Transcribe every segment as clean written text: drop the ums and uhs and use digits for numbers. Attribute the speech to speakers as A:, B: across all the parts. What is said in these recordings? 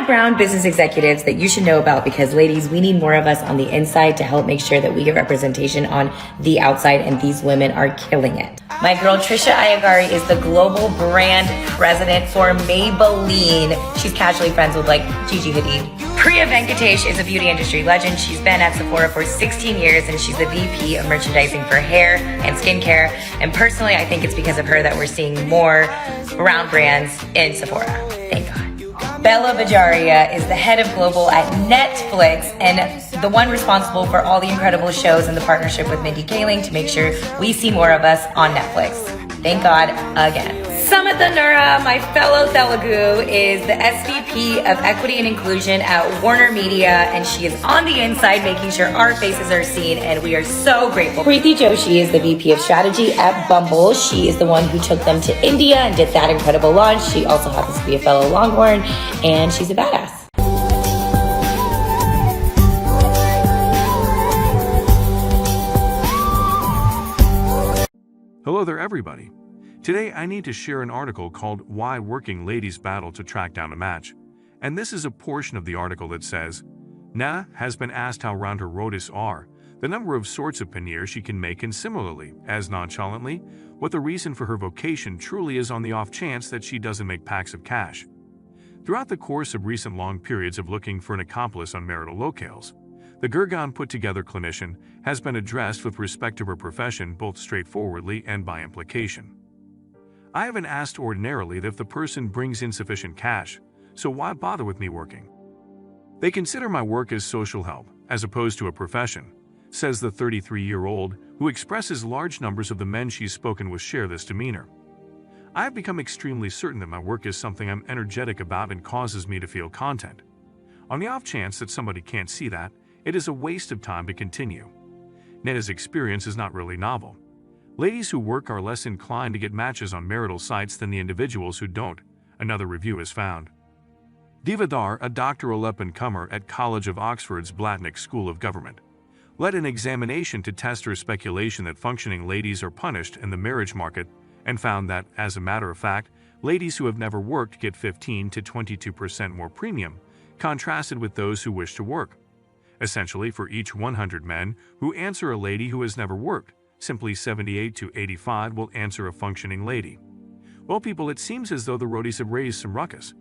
A: brown business executives that you should know about because, ladies, we need more of us on the inside to help make sure that we get representation on the outside, and these women are killing it. My girl Trisha Ayagari is the global brand president for Maybelline. She's casually friends with like Gigi Hadid. Priya Venkatesh is a beauty industry legend. She's been at Sephora for 16 years and she's the VP of merchandising for hair and skincare. And personally, I think it's because of her that we're seeing more brown brands in Sephora. Thank God. Bella Bajaria is the head of global at Netflix and the one responsible for all the incredible shows and the partnership with Mindy Kaling to make sure we see more of us on Netflix. Thank God again. Samatha Nura, my fellow Telugu, is the SVP of Equity and Inclusion at Warner Media, and she is on the inside making sure our faces are seen, and we are so grateful. Preeti Joshi is the VP of Strategy at Bumble. She is the one who took them to India and did that incredible launch. She also happens to be a fellow Longhorn, and she's a badass.
B: Hello there, everybody. Today, I need to share an article called Why Working Ladies Battle to Track Down a Match. And this is a portion of the article that says, Neha has been asked how round her rotis are, the number of sorts of paneer she can make, and similarly, as nonchalantly, what the reason for her vocation truly is on the off chance that she doesn't make packs of cash. Throughout the course of recent long periods of looking for an accomplice on marital locales, the Gurgan put-together clinician has been addressed with respect to her profession both straightforwardly and by implication. I have been asked ordinarily that if the person brings insufficient cash, so why bother with me working? They consider my work as social help, as opposed to a profession, says the 33-year-old, who expresses large numbers of the men she's spoken with share this demeanor. I have become extremely certain that my work is something I'm energetic about and causes me to feel content. On the off chance that somebody can't see that, it is a waste of time to continue. Neha's experience is not really novel. Ladies who work are less inclined to get matches on marital sites than the individuals who don't, another review has found. Diva Dhār, a doctoral up-and-comer at College of Oxford's Blatnik School of Government, led an examination to test her speculation that functioning ladies are punished in the marriage market and found that, as a matter of fact, ladies who have never worked get 15 to 22% more premium, contrasted with those who wish to work. Essentially, for each 100 men who answer a lady who has never worked, simply 78 to 85 will answer a functioning lady. Well, people, it seems as though the rotis have raised some ruckus.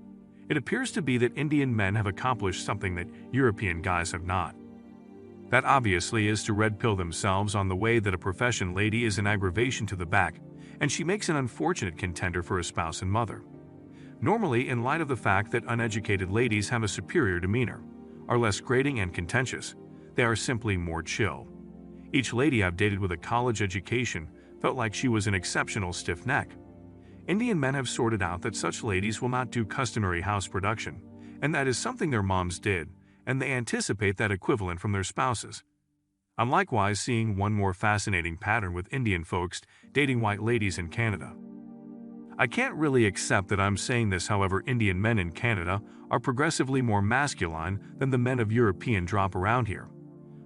B: It appears to be that Indian men have accomplished something that European guys have not. That obviously is to red pill themselves on the way that a profession lady is an aggravation to the back, and she makes an unfortunate contender for a spouse and mother. Normally, in light of the fact that uneducated ladies have a superior demeanor, are less grating and contentious, they are simply more chill. Each lady I've dated with a college education felt like she was an exceptional stiff neck. Indian men have sorted out that such ladies will not do customary house production, and that is something their moms did, and they anticipate that equivalent from their spouses. I'm likewise seeing one more fascinating pattern with Indian folks dating white ladies in Canada. I can't really accept that I'm saying this, however, Indian men in Canada are progressively more masculine than the men of European drop around here.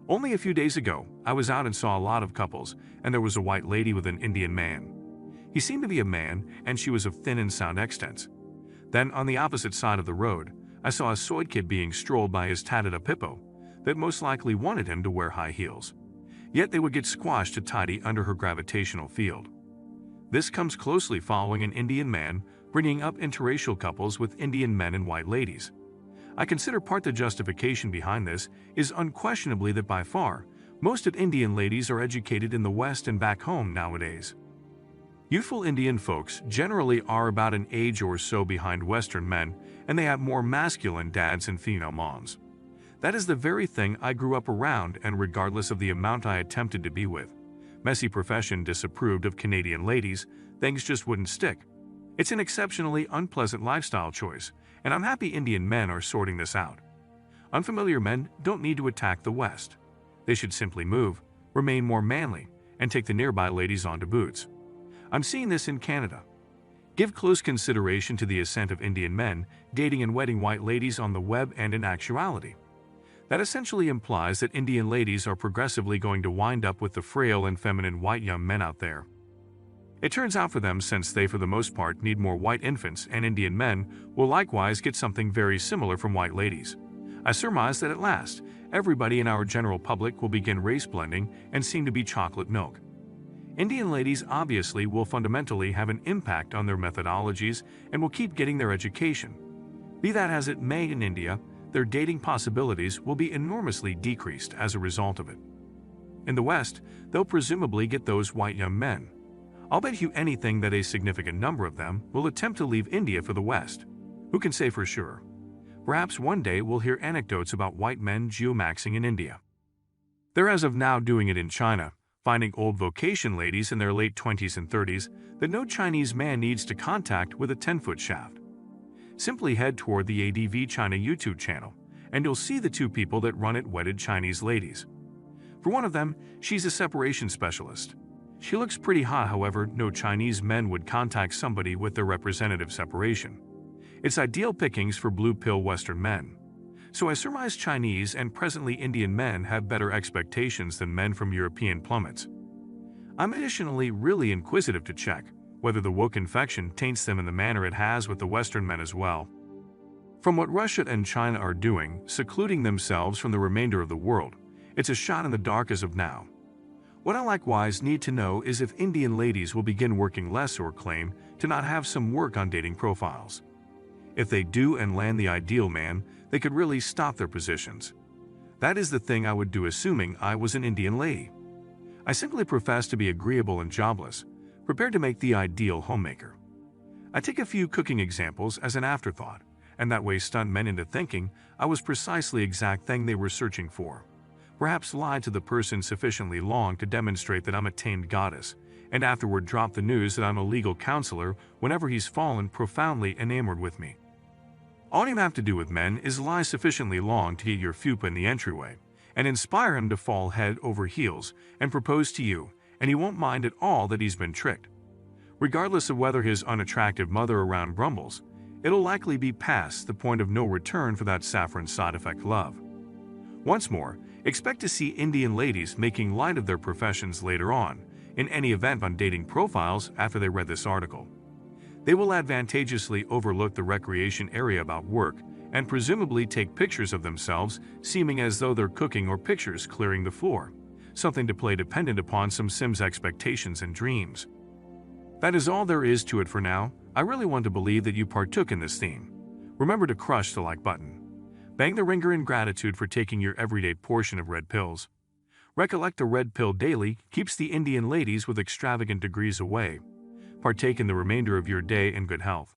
B: Only a few days ago, I was out and saw a lot of couples, and there was a white lady with an Indian man. He seemed to be a man, and she was of thin and sound extents. Then, on the opposite side of the road, I saw a soy kid being strolled by his tatted-up hippo that most likely wanted him to wear high heels. Yet they would get squashed to tidy under her gravitational field. This comes closely following an Indian man bringing up interracial couples with Indian men and white ladies. I consider part the justification behind this is unquestionably that by far, most of Indian ladies are educated in the West and back home nowadays. Youthful Indian folks generally are about an age or so behind Western men, and they have more masculine dads and female moms. That is the very thing I grew up around, and regardless of the amount I attempted to be with, messy profession disapproved of Canadian ladies, things just wouldn't stick. It's an exceptionally unpleasant lifestyle choice, and I'm happy Indian men are sorting this out. Unfamiliar men don't need to attack the West. They should simply move, remain more manly, and take the nearby ladies onto boots. I'm seeing this in Canada. Give close consideration to the ascent of Indian men dating and wedding white ladies on the web and in actuality. That essentially implies that Indian ladies are progressively going to wind up with the frail and feminine white young men out there. It turns out for them, since they for the most part need more white infants, and Indian men will likewise get something very similar from white ladies. I surmise that at last, everybody in our general public will begin race blending and seem to be chocolate milk. Indian ladies obviously will fundamentally have an impact on their methodologies and will keep getting their education. Be that as it may, in India, their dating possibilities will be enormously decreased as a result of it. In the West, they'll presumably get those white young men. I'll bet you anything that a significant number of them will attempt to leave India for the West. Who can say for sure? Perhaps one day we'll hear anecdotes about white men geomaxing in India. They're as of now doing it in China, finding old vocation ladies in their late 20s and 30s that no Chinese man needs to contact with a 10-foot shaft. Simply head toward the ADV China YouTube channel, and you'll see the two people that run it wedded Chinese ladies. For one of them, she's a separation specialist. She looks pretty hot, however, no Chinese men would contact somebody with their representative separation. It's ideal pickings for blue-pill Western men. So I surmise Chinese and presently Indian men have better expectations than men from European plummets. I'm additionally really inquisitive to check whether the woke infection taints them in the manner it has with the Western men as well. From what Russia and China are doing, secluding themselves from the remainder of the world, it's a shot in the dark as of now. What I likewise need to know is if Indian ladies will begin working less or claim to not have some work on dating profiles. If they do and land the ideal man, they could really stop their positions. That is the thing I would do, assuming I was an Indian lady. I simply profess to be agreeable and jobless, prepared to make the ideal homemaker. I take a few cooking examples as an afterthought, and that way stunt men into thinking I was precisely the exact thing they were searching for. Perhaps lie to the person sufficiently long to demonstrate that I'm a tamed goddess, and afterward drop the news that I'm a legal counselor whenever he's fallen profoundly enamored with me. All you have to do with men is lie sufficiently long to get your fupa in the entryway, and inspire him to fall head over heels and propose to you, and he won't mind at all that he's been tricked. Regardless of whether his unattractive mother around grumbles, it'll likely be past the point of no return for that saffron side effect love. Once more, expect to see Indian ladies making light of their professions later on, in any event on dating profiles after they read this article. They will advantageously overlook the recreation area about work and presumably take pictures of themselves seeming as though they're cooking or pictures clearing the floor, something to play dependent upon some Sims expectations and dreams. That is all there is to it for now. I really want to believe that you partook in this theme. Remember to crush the like button. Bang the ringer in gratitude for taking your everyday portion of red pills. Recollect the red pill daily keeps the Indian ladies with extravagant degrees away. Partake in the remainder of your day in good health.